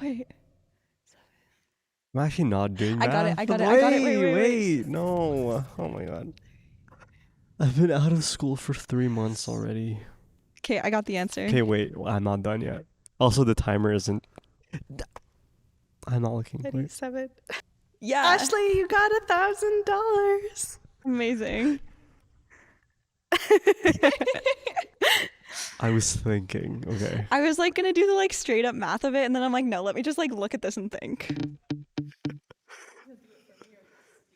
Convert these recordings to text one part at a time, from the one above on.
Wait. I'm actually not doing I got it. math. I got it. Wait. No. Oh my god. I've been out of school for 3 months already. Okay, I got the answer. Okay, wait. I'm not done yet. Also, the timer isn't... I'm not looking. Wait. 37. Yeah. Ashley, you got $1,000. Amazing. I was thinking. Okay. I was like gonna do the like straight up math of it, and then I'm like, no, let me just like look at this and think.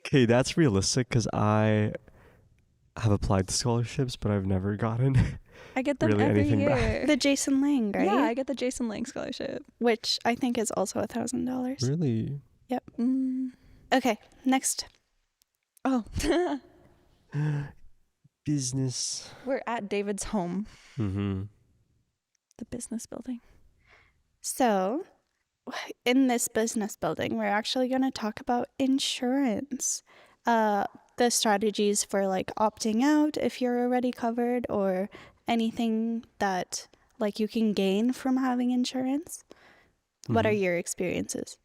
Okay, that's realistic because I have applied to scholarships, but I've never gotten I get them really every anything year. back. The Jason Lang, right? Yeah, I get the Jason Lang scholarship. Which I think is also $1,000. Really? Yep. Mm. Okay, next. Oh. Business. We're at David's home, Mm-hmm. the business building. So, in this business building, we're actually going to talk about insurance. The strategies for like opting out if you're already covered, or anything that like you can gain from having insurance. What are your experiences?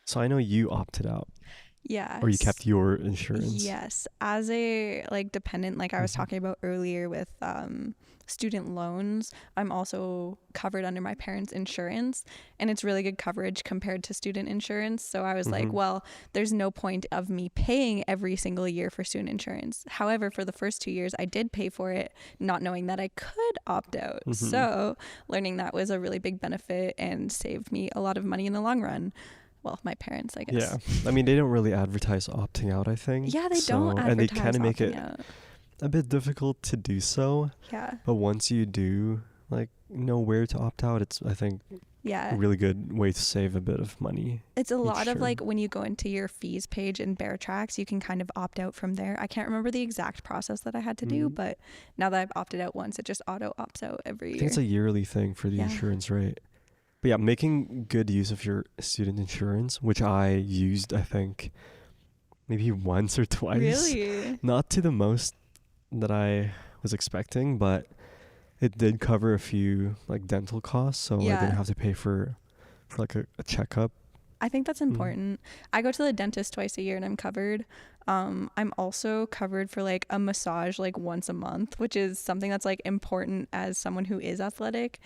So I know you opted out, Yeah. or you kept your insurance. Yes. As a like dependent, like I was talking about earlier with student loans, I'm also covered under my parents' insurance, and it's really good coverage compared to student insurance. So I was like, well, there's no point of me paying every single year for student insurance. However, for the first 2 years, I did pay for it, not knowing that I could opt out. So learning that was a really big benefit and saved me a lot of money in the long run. Well, my parents, I guess. Yeah. I mean, they don't really advertise opting out, I think. Yeah, they don't advertise and they kind of make opting it out. a bit difficult to do so. Yeah. But once you do, like, know where to opt out, it's, I think, Yeah. a really good way to save a bit of money. It's a lot of term. like when you go into your fees page in Bear Tracks, you can kind of opt out from there. I can't remember the exact process that I had to do, but now that I've opted out once, it just auto opts out every year. I think it's a yearly thing for the insurance, right? But yeah, making good use of your student insurance, which I used, I think, maybe once or twice. Really? Not to the most that I was expecting, but it did cover a few like dental costs, so I didn't have to pay for like a checkup. I think that's important. I go to the dentist twice a year and I'm covered. I'm also covered for like a massage like once a month, which is something that's like important as someone who is athletic.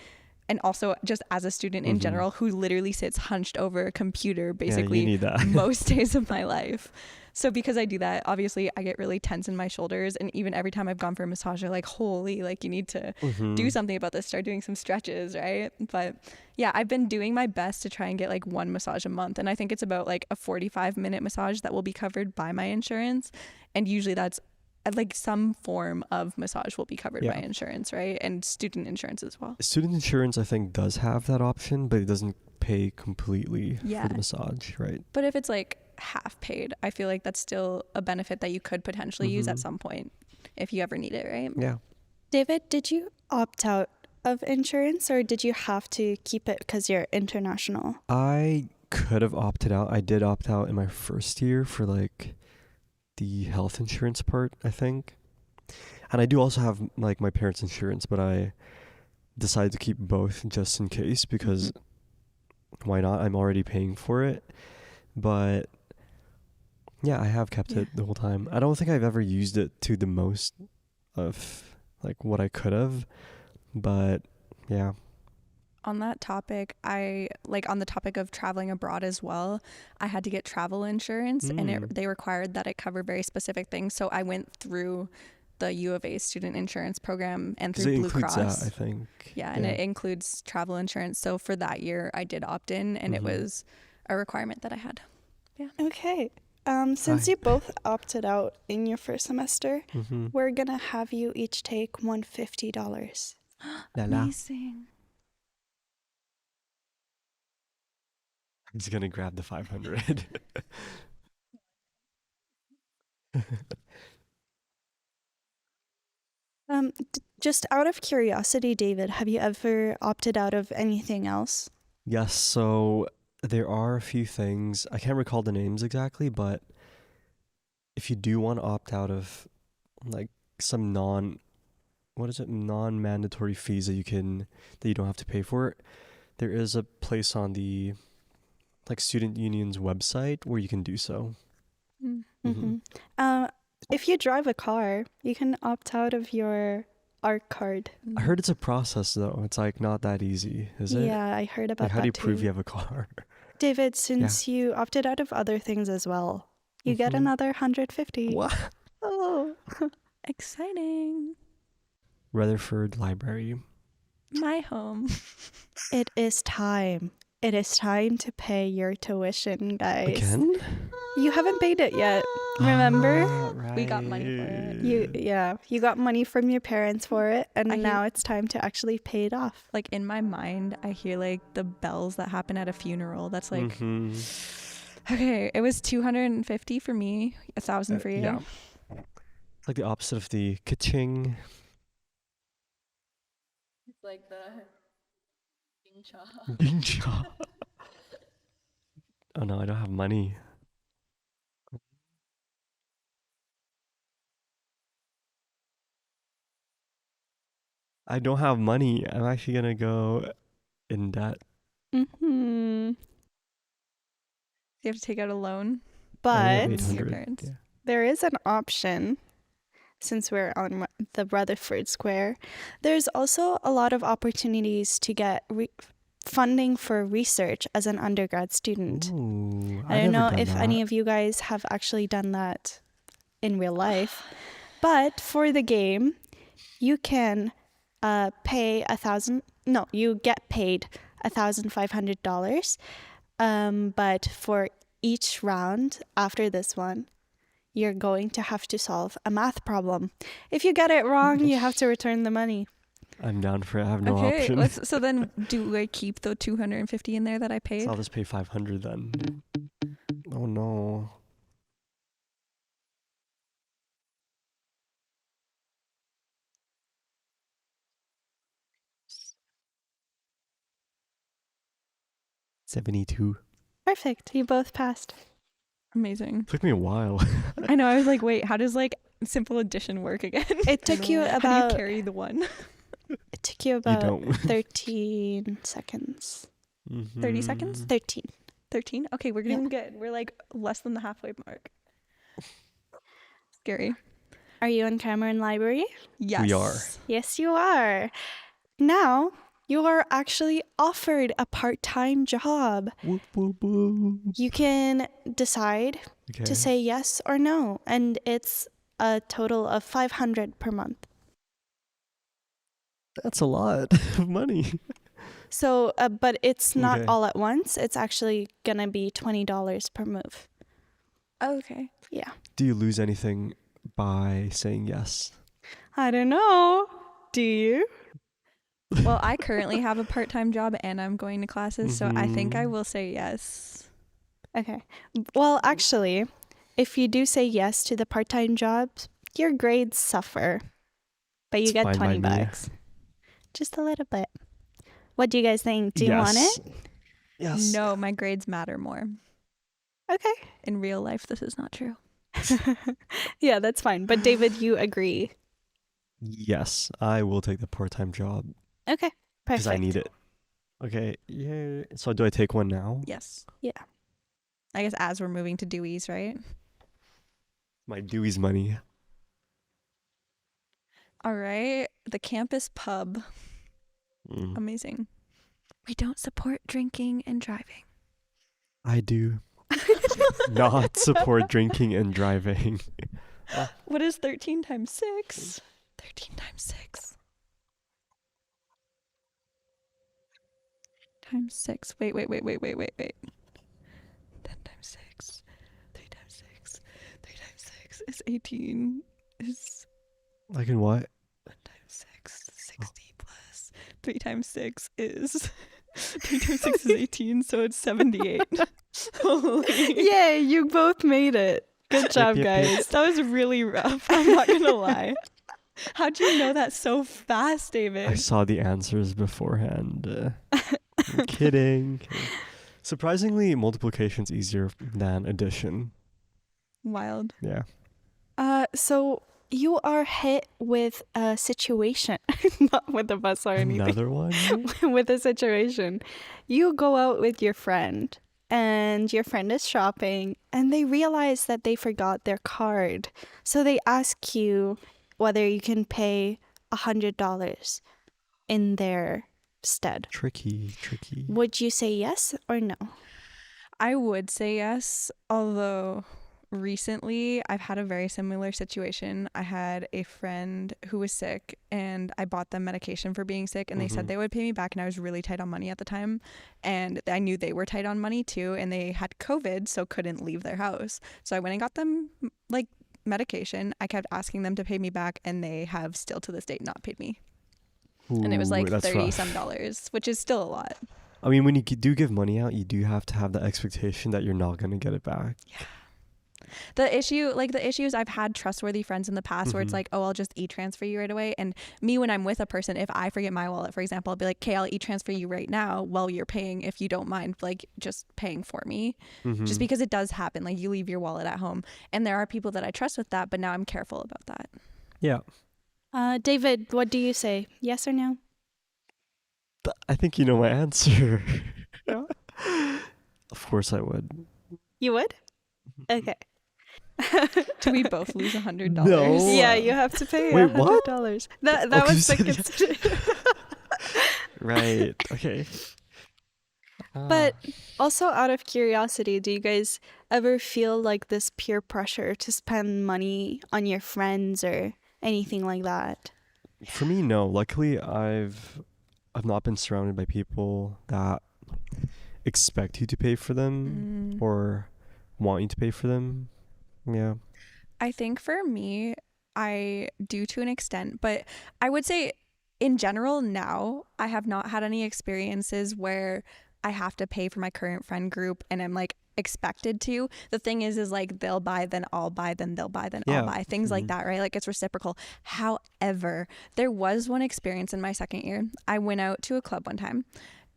And also just as a student in general who literally sits hunched over a computer basically you need that. most days of my life. So because I do that, obviously I get really tense in my shoulders. And even every time I've gone for a massage, they're like, holy, like you need to do something about this, start doing some stretches, right? But yeah, I've been doing my best to try and get like one massage a month. And I think it's about like a 45-minute massage that will be covered by my insurance. And usually that's like some form of massage will be covered by insurance, right? And student insurance as well. Student insurance, I think, does have that option, but it doesn't pay completely for the massage, right? But if it's like half paid, I feel like that's still a benefit that you could potentially use at some point if you ever need it, right? Yeah. David, did you opt out of insurance, or did you have to keep it because you're international? I could have opted out. I did opt out in my first year for like the health insurance part, I think. And I do also have like my parents' insurance, but I decided to keep both just in case because why not? I'm already paying for it. But yeah, I have kept it the whole time. I don't think I've ever used it to the most of like what I could have, but yeah. On that topic, I like on the topic of traveling abroad as well, I had to get travel insurance and they required that it cover very specific things. So I went through the U of A student insurance program and Because through it Blue includes Cross. that, I think. Yeah, and it includes travel insurance. So for that year, I did opt in, and it was a requirement that I had. Yeah. Okay. Since Hi. you both opted out in your first semester, Mm-hmm. we're gonna have you each take $150. La la. Amazing. I'm just gonna grab the 500. Just out of curiosity, David, have you ever opted out of anything else? Yes, so there are a few things. I can't recall the names exactly, but if you do want to opt out of like some non-mandatory fees that you don't have to pay for, there is a place on the like student union's website where you can do so. If you drive a car, you can opt out of your ARC card. I heard it's a process though. It's like not that easy, is it? Yeah, I heard about Like how that do you too. prove you have a car? David, since you opted out of other things as well, you get another 150. What? Oh, Exciting. Rutherford Library. My home. it is time. It is time to pay your tuition, guys. Again? You haven't paid it yet. Remember? Right. We got money for it. You got money from your parents for it, and I hear- now it's time to actually pay it off. Like in my mind, I hear like the bells that happen at a funeral. That's like, okay, it was 250 for me, 1,000 for you. Yeah. It's like the opposite of the ka-ching. It's like the Gincha. Oh no, I don't have money. I don't have money. I'm actually gonna go in debt. Mm-hmm. You have to take out a loan. I only have But Your 800. parents. Yeah. there is an option, since we're on the Rutherford Square. There's also a lot of opportunities to get funding for research as an undergrad student. Ooh, I don't know if any of you guys have actually done that in real life, but for the game, you can pay you get paid $1,500. But for each round after this one, you're going to have to solve a math problem. If you get it wrong, you have to return the money. I'm down for it. I have no Okay, option. so then do I keep the 250 in there that I paid? So I'll just pay 500 then. Oh no. $72. Perfect. You both passed. Amazing. Took me a while. I know. I was like, wait, how does like simple addition work again? It took you How do about you carry the one? it took you You about don't. 13 seconds. 30 seconds? 13. 13? Okay, we're doing good. We're like less than the halfway mark. Scary. Are you on Cameron Library? Yes. We are. Yes, you are. Now, you are actually offered a part-time job. Whoop, whoop, whoop. You can decide Okay. to say yes or no, and it's a total of $500 per month. That's a lot of money. So, but it's not Okay. all at once. It's actually gonna be $20 per move. Okay. Yeah. Do you lose anything by saying yes? I don't know. Do you? Well, I currently have a part-time job and I'm going to classes, so I think I will say yes. Okay. Well, actually, if you do say yes to the part-time jobs, your grades suffer, but you It's get fine by me. $20. Just a little bit. What do you guys think? Do you want it? Yes. No, my grades matter more. Okay. In real life, this is not true. Yeah, that's fine. But David, you agree? Yes, I will take the part-time job Okay. because Perfect. I need it. Okay. Yeah. So do I take one now? Yes. Yeah. I guess as we're moving to Dewey's, right? My Dewey's money. All right. The campus pub. Mm. Amazing. We don't support drinking and driving. I do not support drinking and driving. What is 13 times 6? 13 times 6. Times 6. Wait. 10 times 6. 3 times 6. 3 times 6 is 18. Is Like in what? 1 times 6. 60 plus 3 times 6 is 3 times 6 is 18, so it's 78. Holy. Yay, you both made it. Good job, Yep. guys. That was really rough. I'm not gonna lie. How'd you know that so fast, David? I saw the answers beforehand. I'm kidding. Surprisingly, multiplication's easier than addition. Wild. Yeah. So you are hit with a situation, not with a bus or anything. Another one? With a situation. You go out with your friend, and your friend is shopping, and they realize that they forgot their card. So they ask you whether you can pay $100 in their stead. Tricky. Would you say yes or no? I would say yes, although recently I've had a very similar situation. I had a friend who was sick and I bought them medication for being sick, and they said they would pay me back, and I was really tight on money at the time, and I knew they were tight on money too, and they had COVID, so couldn't leave their house. So I went and got them like medication. I kept asking them to pay me back, and they have still to this date not paid me. And it was like that's 30 rough. some dollars, which is still a lot. I mean, when you do give money out, you do have to have the expectation that you're not going to get it back. The issue is I've had trustworthy friends in the past where it's like, oh, I'll just e-transfer you right away. And me, when I'm with a person, if I forget my wallet, for example, I'll be like, okay, I'll e-transfer you right now while you're paying, if you don't mind, like just paying for me. Just because it does happen. Like you leave your wallet at home. And there are people that I trust with that, but now I'm careful about that. Yeah. David, what do you say? Yes or no? I think you know my answer. No? Of course I would. You would? Okay. Do we both lose $100? No. Yeah, you have to pay Wait, $100. what? That Oh, 'cause was you the said consideration. Right. Okay. But also out of curiosity, do you guys ever feel like this peer pressure to spend money on your friends or anything like that? For me, no. Luckily, I've not been surrounded by people that expect you to pay for them or want you to pay for them. Yeah. I think for me, I do to an extent, but I would say in general now, I have not had any experiences where I have to pay for my current friend group and I'm like expected to. The thing is like they'll buy, then I'll buy, then they'll buy, then Yeah. I'll buy. Things like that, right? Like it's reciprocal. However, there was one experience in my second year. I went out to a club one time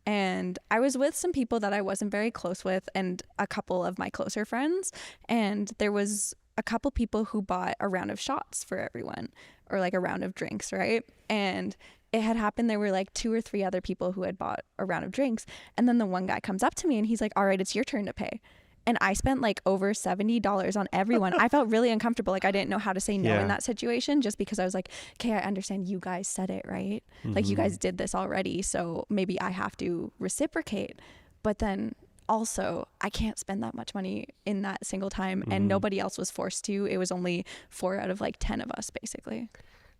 and I was with some people that I wasn't very close with and a couple of my closer friends. And there was a couple people who bought a round of shots for everyone, or like a round of drinks, right? And it had happened, there were like 2 or 3 other people who had bought a round of drinks, and then the one guy comes up to me and he's like, all right, it's your turn to pay. And I spent like over $70 on everyone. I felt really uncomfortable. Like I didn't know how to say no in that situation, just because I was like, okay, I understand you guys said it, right? Like you guys did this already, so maybe I have to reciprocate. But then also I can't spend that much money in that single time, and nobody else was forced to. It was only 4 out of like 10 of us basically.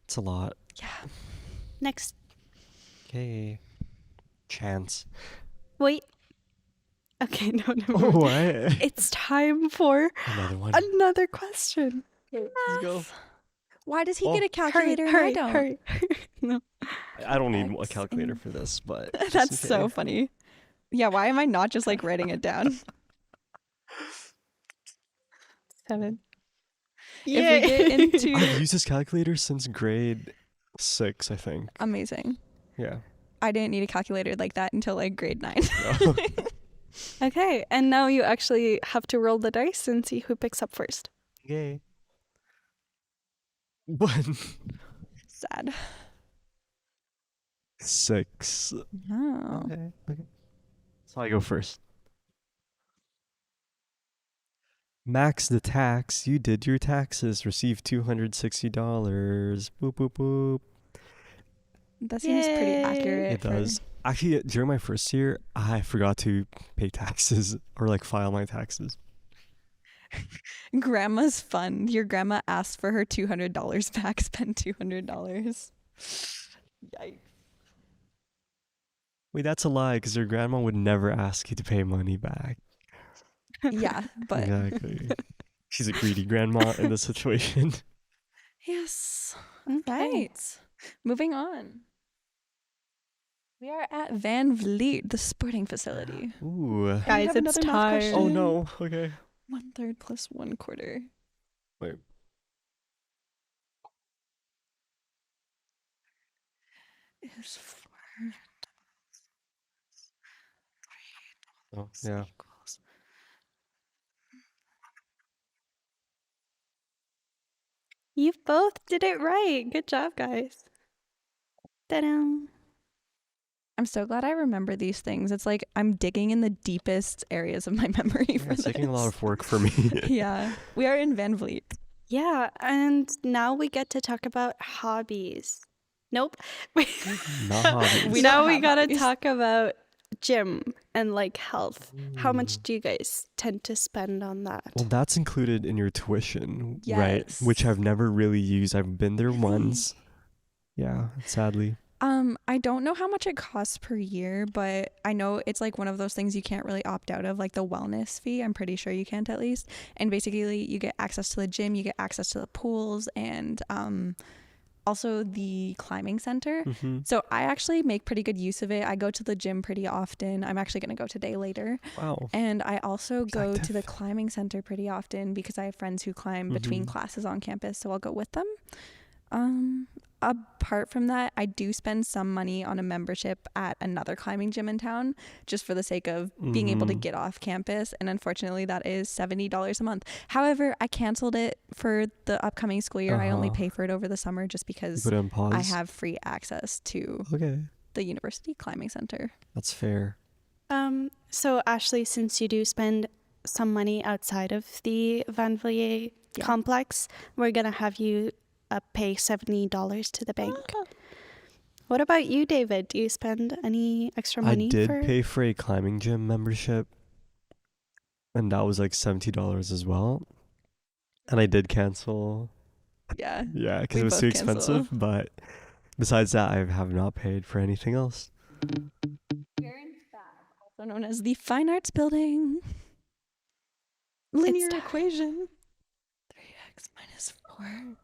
It's a lot. Yeah. Next. Okay. Chance. Wait. Okay, no. Oh, what? It's time for Another one. another question. Let's go. Why does he Oh. get a calculator Hurry, and I don't? hurry. No. I don't need a X calculator and- for this, but That's it's so okay. funny. Yeah, why am I not just like writing it down? 7. If we get into I've used this calculator since grade 6, I think. amazing. Yeah. I didn't need a calculator like that until like grade 9. No. Okay, and now you actually have to roll the dice and see who picks up first. Yay. 1. Sad. 6. Oh. Okay. So I go first. Max the tax. You did your taxes. Received $260. Boop, boop, boop. That seems pretty Yay. accurate. It does. Actually, during my first year, I forgot to pay taxes or like file my taxes. Grandma's fund. Your grandma asked for her $200 back. Spend $200. Yikes. Wait, that's a lie because your grandma would never ask you to pay money back. Yeah, but Exactly. She's a greedy grandma in this situation. yes. Okay. Right. Moving on. We are at Van Vliet, the sporting facility. Ooh. And we Guys, have it's another math time. question. Oh no. Okay. 1/3 plus 1/4 Wait. is 4 Oh yeah. equals. You both did it right. Good job, guys. Ta-da. I'm so glad I remember these things. It's like I'm digging in the deepest areas of my memory Yeah, for it's this. taking a lot of work for me. Yeah. We are in Van Vliet. Yeah, and now we get to talk about hobbies. Nope. Not hobbies. We Now don't we have gotta hobbies. talk about gym and like health. How much Ooh. do you guys tend to spend on that? Well, that's included in your tuition, right? Yes. Which I've never really used. I've been there Really? once. Yeah, sadly. I don't know how much it costs per year, but I know it's like one of those things you can't really opt out of, like the wellness fee. I'm pretty sure you can't at least. And basically you get access to the gym, you get access to the pools, and also the climbing center. Mm-hmm. So I actually make pretty good use of it. I go to the gym pretty often. I'm actually going to go today later. Wow. And I also She's go to active. the climbing center pretty often because I have friends who climb between Mhm. classes on campus, so I'll go with them. Apart from that, I do spend some money on a membership at another climbing gym in town just for the sake of being able to Mhm. get off campus, and unfortunately that is $70 a month. However, I canceled it for the upcoming school year. I only Uh-huh. pay for it over the summer just You because put it on pause. I have free access to Okay, the university climbing center. that's fair. So Ashley, since you do spend some money outside of the Van Vliet Yeah. complex, we're gonna have you pay $70 to the bank. What about you, David? Do you spend any extra money I did for? pay for a climbing gym membership, and that was like $70 as well. And I did cancel. Yeah. Yeah, because We it was both too cancel. expensive. But besides that, I have not paid for anything else. Also known as the Fine Arts Building. Linear time. equation. 3x minus 4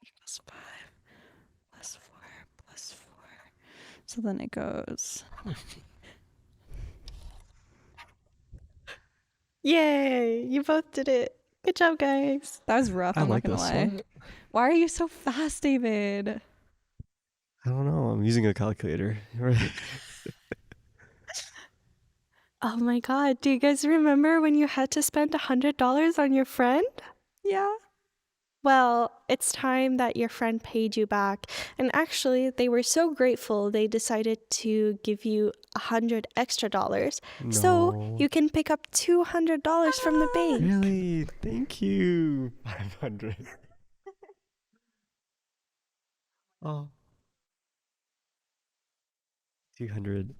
equals 5 plus 4 plus 4. So then it goes. Yay! You both did it. Good job, guys. That was rough. I I'm like not this gonna lie. one. Why are you so fast, David? I don't know. I'm using a calculator. Oh my god, do you guys remember when you had to spend $100 on your friend? Yeah. Well, it's time that your friend paid you back. And actually, they were so grateful they decided to give you $100 extra. So No. you can pick up $200 from the bank. Really? Thank you. 500. Oh. 200.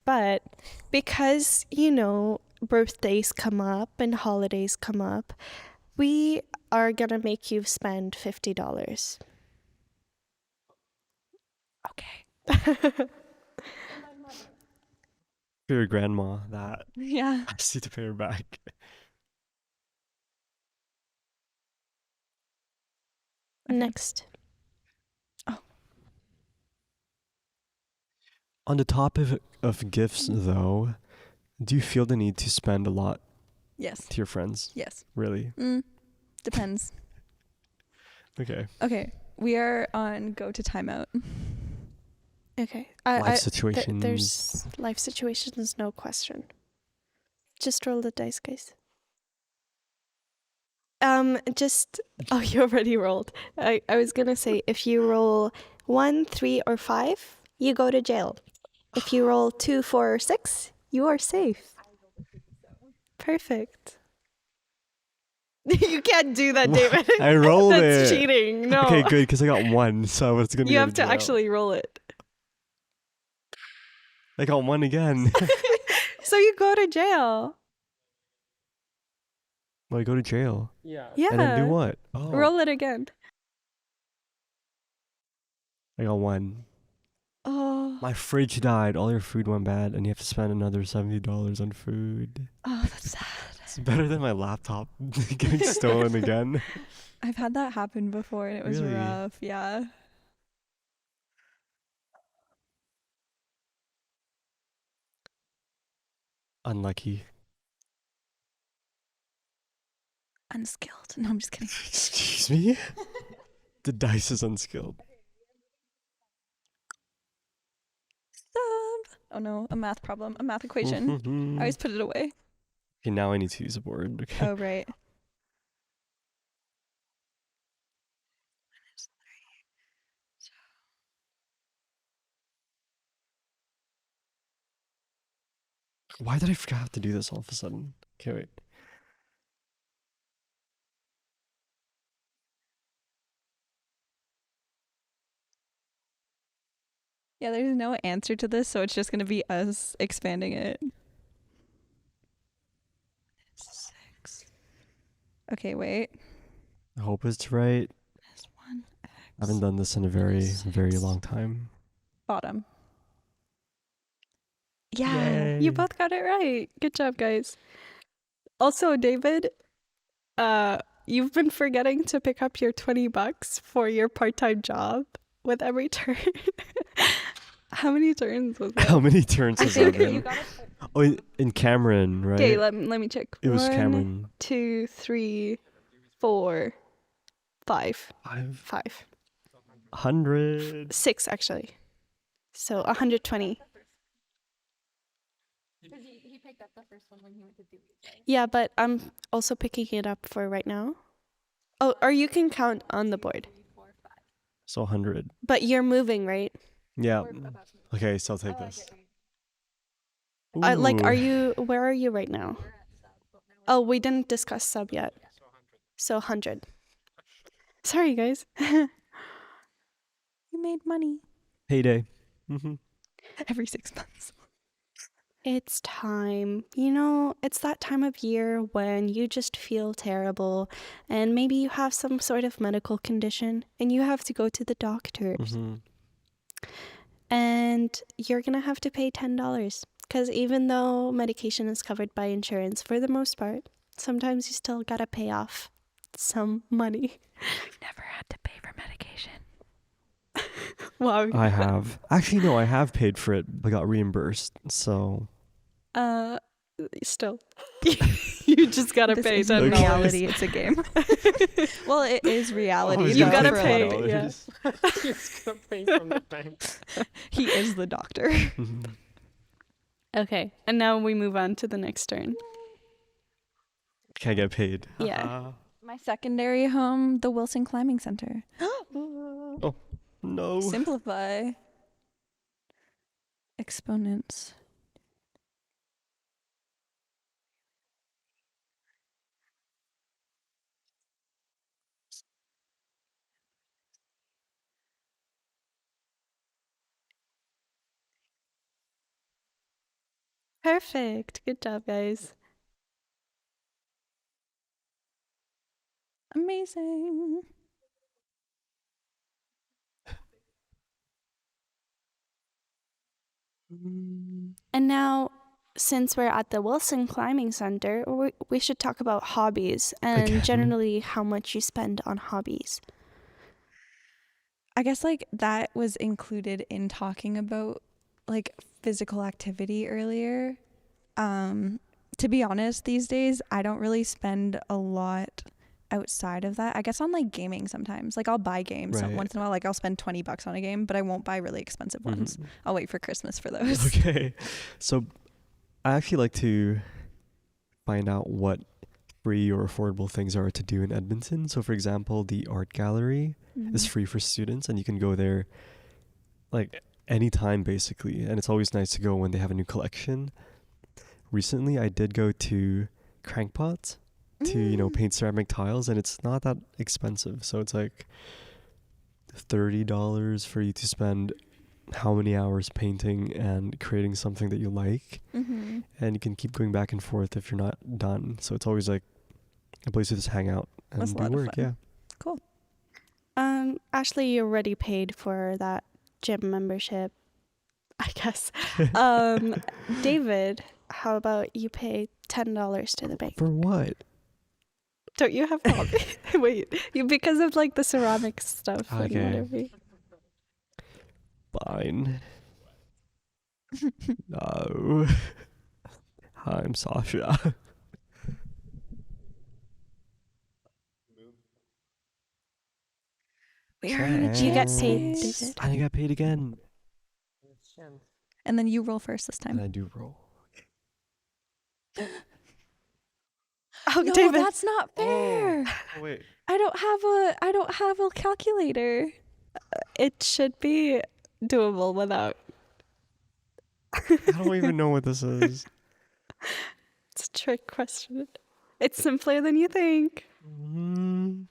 But because, birthdays come up and holidays come up, we are going to make you spend $50. Okay. For your grandma, that Yeah. I just need to pay her back. Next. On the topic of gifts, though, do you feel the need to spend a lot Yes. to your friends? Yes. Really? Depends. Okay. Okay. We are on go to timeout. Okay. Life situations. There's life situations, no question. Just roll the dice, guys. You already rolled. I was gonna say if you roll 1, 3, or 5, you go to jail. If you roll 2, 4, or 6, you are safe. Perfect. You can't do that, David. I rolled That's it. cheating. No. Okay, good, because I got 1, so I was gonna. You go have to jail. actually roll it. I got 1 again. So you go to jail. Well, you go to jail. Yeah. And then do what? Oh, Roll it again. I got one. Oh. My fridge died. All your food went bad, and you have to spend another $70 on food. Oh, that's sad. It's better than my laptop getting stolen again. I've had that happen before and it was Really? rough. Yeah. Unlucky. Unskilled. No, I'm just kidding. Excuse me? The dice is unskilled. Stop. Oh no, a math problem, a math equation. I always put it away. Okay, now I need to use a board. Okay. Oh, right. Why did I forget to do this all of a sudden? Okay, wait. Yeah, there's no answer to this, so it's just going to be us expanding it. 6. Okay, wait. I hope it's right. Minus 1 x. I haven't done this in a very, very 6. long time. Bottom. Yeah. You both got it right. Good job, guys. Also, David, you've been forgetting to pick up your $20 for your part-time job with every turn. How many turns was that? How many turns I has that think you been? got it. Oh, in Cameron, right? Okay, let me check. It was 1, Cameron. 2, 3, 4, 5. 5. 5. 100. 6, actually. So 120. He picked up the first one when he went to do it. Yeah, but I'm also picking it up for right now. Oh, or you can count on the board. So 100. But you're moving, right? Yeah. Okay, so I'll take this. Like, Ooh. where are you right now? Oh, we didn't discuss sub yet. So 100. Sorry, guys. You made money Payday. every 6 months. It's time. You know, it's that time of year when you just feel terrible and maybe you have some sort of medical condition and you have to go to the doctors. And you're going to have to pay $10 because even though medication is covered by insurance for the most part, sometimes you still got to pay off some money. I've never had to pay for medication. Wow. I have. Actually, no, I have paid for it, but got reimbursed. So. Still. You just got to This pay isn't $10. reality, it's a game. Well, it is reality. Oh, You yeah, gotta $10. pay. Yeah. He's gonna pay from the bank. He is the doctor. Okay, and now we move on to the next turn. Can I get paid? Yeah. My secondary home, the Wilson Climbing Center. Oh, no. Simplify. Exponents. Perfect. Good job, guys. Amazing. And now, since we're at the Wilson Climbing Center, we should talk about hobbies and Again. generally how much you spend on hobbies. I guess like that was included in talking about like physical activity earlier. To be honest, these days I don't really spend a lot outside of that. I guess on like gaming sometimes. Like I'll buy games Right. once in a while. Like I'll spend $20 on a game, but I won't buy really expensive ones. I'll wait for Christmas for those. Okay. So I actually like to find out what free or affordable things are to do in Edmonton. So for example, the art gallery is free for students and you can go there like anytime basically. And it's always nice to go when they have a new collection. Recently I did go to Crankpot to, paint ceramic tiles and it's not that expensive. So it's like $30 for you to spend how many hours painting and creating something that you like, and you can keep going back and forth if you're not done. So it's always like a place to just hang out and That's a do lot of work. fun. Yeah. Cool. Ashley, you already paid for that gym membership, I guess. David, how about you pay $10 to the bank? For what? Don't you have hobby? Wait, because of like the ceramic stuff and Okay. whatever. Fine. No. Hi, I'm Sasha. We are on a You get paid, chase. David. I got paid again. And then you roll first this And time. I do roll. Oh, No, David. that's not fair. Oh, wait. I don't have a calculator. It should be doable without. I don't even know what this is. It's a trick question. It's simpler than you think. Mm.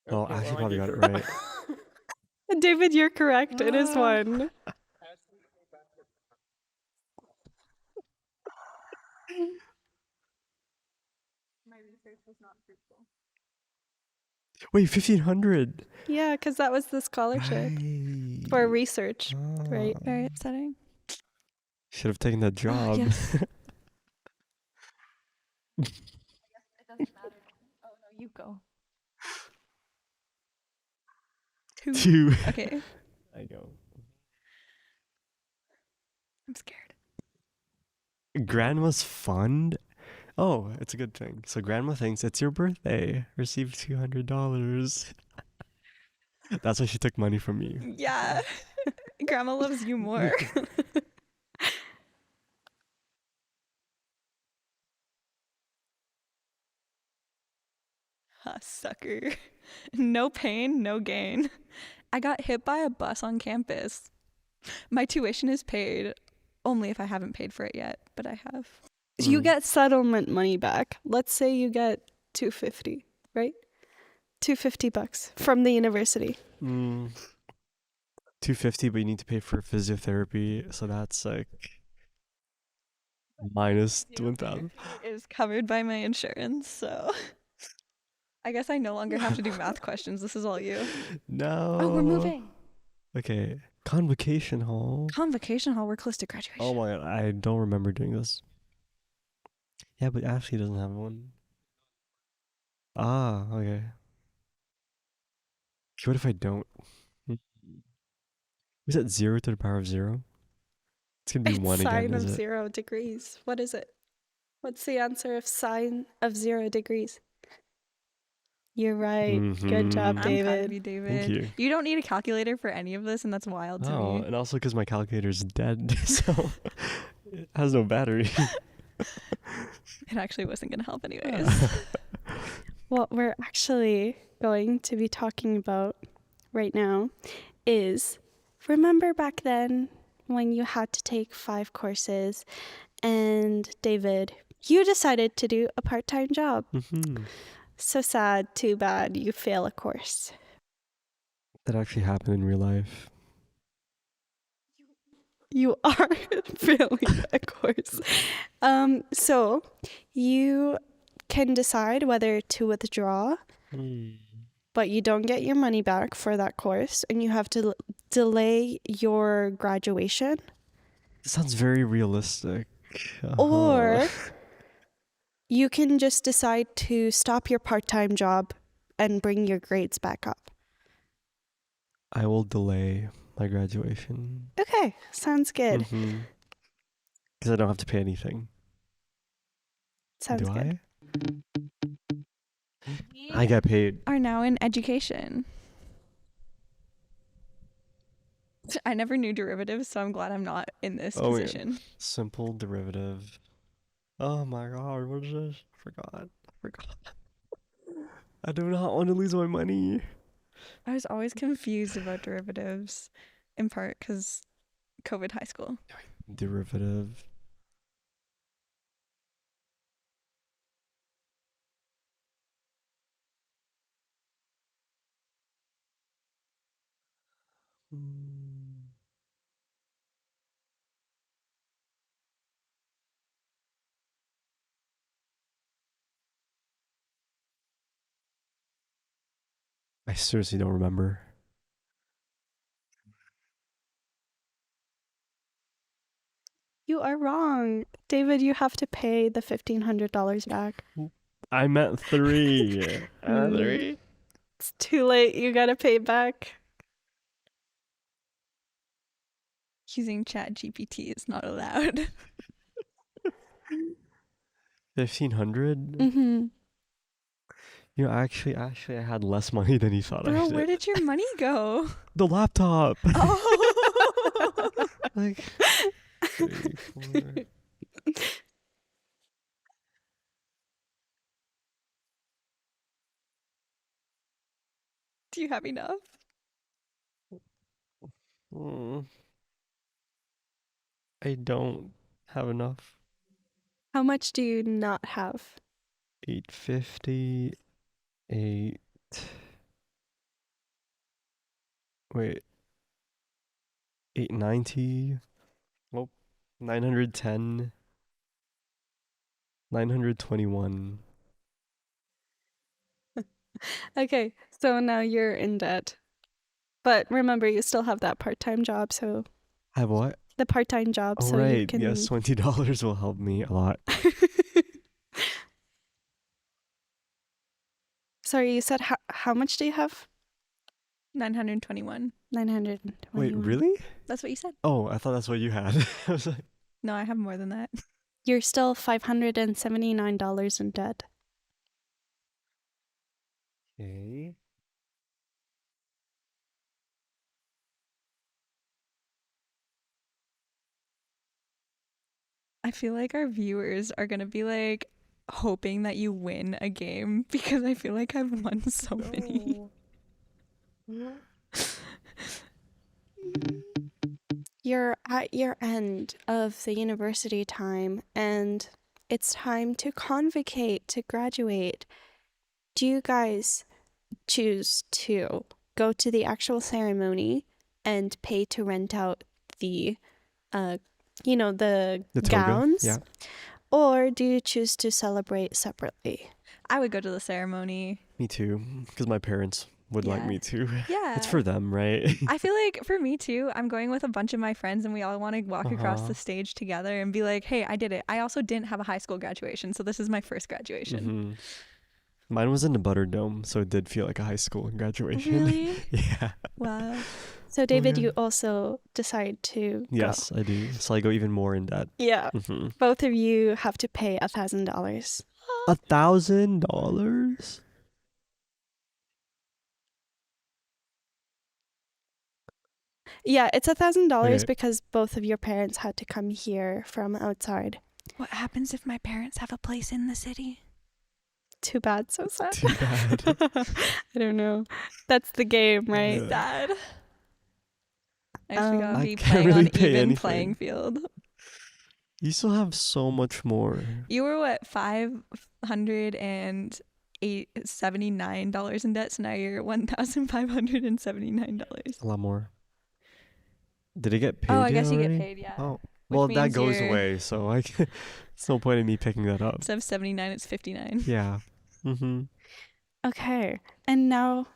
Oh, I actually probably got it right. David, you're correct. It is one. My research was not fruitful. Wait, 1,500. Yeah, because that was the scholarship for research, right? Very upsetting. Should have taken that job. Yes. It doesn't matter. Oh no, you go. Two. Okay, I go. I'm scared. Grandma's fund? Oh, it's a good thing. So grandma thinks it's your birthday. Receive $200. That's why she took money from you. Yeah. Grandma loves you more. Sucker. No pain, no gain. I got hit by a bus on campus. My tuition is paid, only if I haven't paid for it yet, but I have. You get settlement money back. Let's say you get $250, right? $250 from the university. 250, but you need to pay for physiotherapy, so that's like minus 1,000. It is covered by my insurance, so I guess I no longer have to do math questions. This is all you. No. Oh, we're moving. Okay. Convocation hall. Convocation hall, we're close to graduation. Oh my god, I don't remember doing this. Yeah, but Ashley doesn't have one. Ah, okay. Okay, what if I don't? Was that 0 to the power of 0? It's gonna be It's 1 sine again, of is it? 0 degrees. What is it? What's the answer of sine of 0 degrees? You're right. Good job, Mhm. I'm proud of David. you, David. Thank you. You don't need a calculator for any of this, and that's wild to Oh, me. and also because my calculator's dead, so it has no battery. It actually wasn't going to help anyways. What we're actually going to be talking about right now is, remember back then when you had to take 5 courses and David, you decided to do a part-time job. Mm-hmm. So sad, too bad you fail a course. That actually happened in real life. You are failing a course. So you can decide whether to withdraw, but you don't get your money back for that course, and you have to delay your graduation. It sounds very realistic. Or you can just decide to stop your part-time job and bring your grades back up. I will delay my graduation. Okay, sounds good. Because I don't have to pay anything. Sounds Do good. I got paid. Are now in education. I never knew derivatives, so I'm glad I'm not in this Oh, yeah. position. Simple derivative. Oh my god, what is this? I forgot. I do not want to lose my money. I was always confused about derivatives, in part because COVID high school. Derivative. I seriously don't remember. You are wrong. David, you have to pay the $1,500 back. I meant 3. Mm. It's too late. You gotta pay back. Using ChatGPT is not allowed. 1,500. Mm-hmm. You know, actually, I had less money than you thought I Bro, did. where did your money go? The laptop. Oh. Like 3, 4. Do you have enough? I don't have enough. How much do you not have? 850. 8. Wait. 890. Well, 910. 921. Okay, so now you're in debt. But remember, you still have that part-time job, so I have what? the part-time job, Oh, so you right. can. Yes, $20 will help me a lot. Sorry, you said how much do you have? 921. 921. Wait, really? That's what you said. Oh, I thought that's what you had. I was like, No, I have more than that. You're still $579 in debt. okay. I feel like our viewers are going to be like hoping that you win a game because I feel like I've won so many. You're at your end of the university time, and it's time to convocate, to graduate. Do you guys choose to go to the actual ceremony and pay to rent out the the toga, gowns? yeah. Or do you choose to celebrate separately? I would go to the ceremony. Me too, because my parents would like Yeah. me to. Yeah. It's for them, right? I feel like for me too, I'm going with a bunch of my friends and we all want to walk across Uh-huh. the stage together and be like, hey, I did it. I also didn't have a high school graduation, so this is my first graduation. Mhm. Mine was in the Butterdome, so it did feel like a high school graduation. Really? Yeah. Wow. So, David, yeah. you also decide to Yes, I do. So I go even more in debt. Yeah. Mhm. Both of you have to pay $1,000. $1,000? Yeah, it's $1,000 Okay. because both of your parents had to come here from outside. What happens if my parents have a place in the city? Too bad, so sad. Too bad. I don't know. That's the game, right? Yeah. Dad. I guess we gotta I be can't playing really on pay even anything. playing field. You still have so much more. You were what, $579 in debt, so now you're $1,579. A lot more. Did it get paid? Oh, I yet guess you get already? paid, yeah. Oh, Which well, that means goes you're- away, so it's no point in me picking that up. Instead of 79, it's 59. Yeah. Mm-hmm. Okay. And now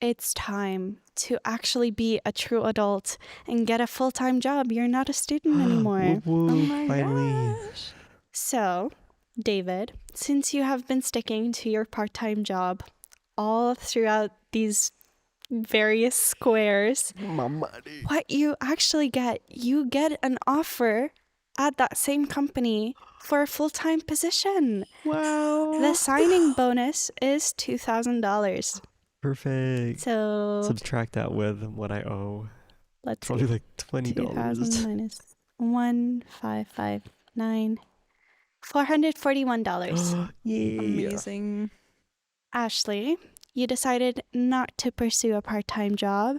it's time to actually be a true adult and get a full-time job. You're not a student anymore. Whoop, whoop, Oh my finally. gosh. So, David, since you have been sticking to your part-time job all throughout these various squares, My money. what you actually get, you get an offer at that same company for a full-time position. Wow. The signing bonus is $2,000. Perfect. So Subtract that with what I owe. let's Probably see. like $20. 2,000 minus 1,559. $441. Yeah. Amazing. Ashley, you decided not to pursue a part-time job,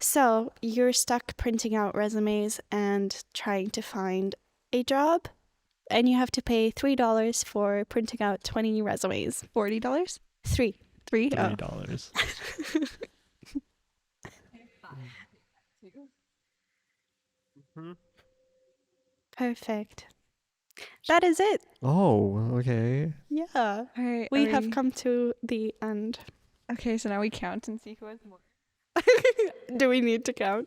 so you're stuck printing out resumes and trying to find a job, and you have to pay $3 for printing out 20 resumes. $40? $3. $3? Oh. $3. Perfect. That is it. Oh, okay. Yeah. All right. We have come to the end. Okay, so now we count and see who has more. Do we need to count?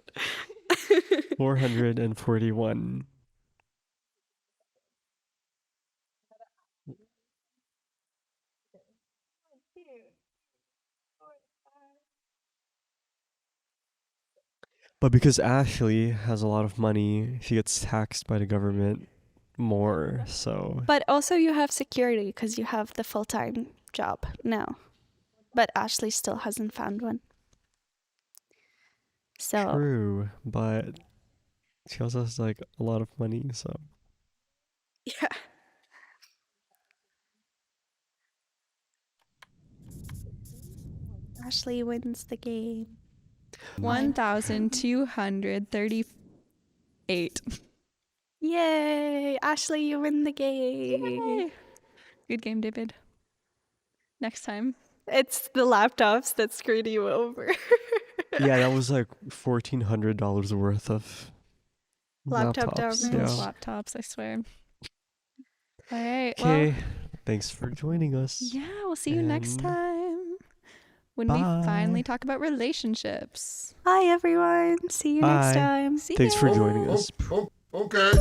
441. But because Ashley has a lot of money, she gets taxed by the government more. So But also you have security because you have the full-time job now. But Ashley still hasn't found one. So true, but she also has like a lot of money. So yeah. Ashley wins the game. 1,238. Yay! Ashley, you win the game. Yay. Good game, David. Next time. It's the laptops that screwed you over. yeah, that was like $1,400 worth of Laptop laptops. downloads. Those Yeah. laptops, I swear. All right. Okay. Well, Thanks for joining us. yeah, we'll see you next And time when we bye. finally talk about relationships. Bye, everyone. See you next Bye. time. See Thanks ya. for joining us. Okay.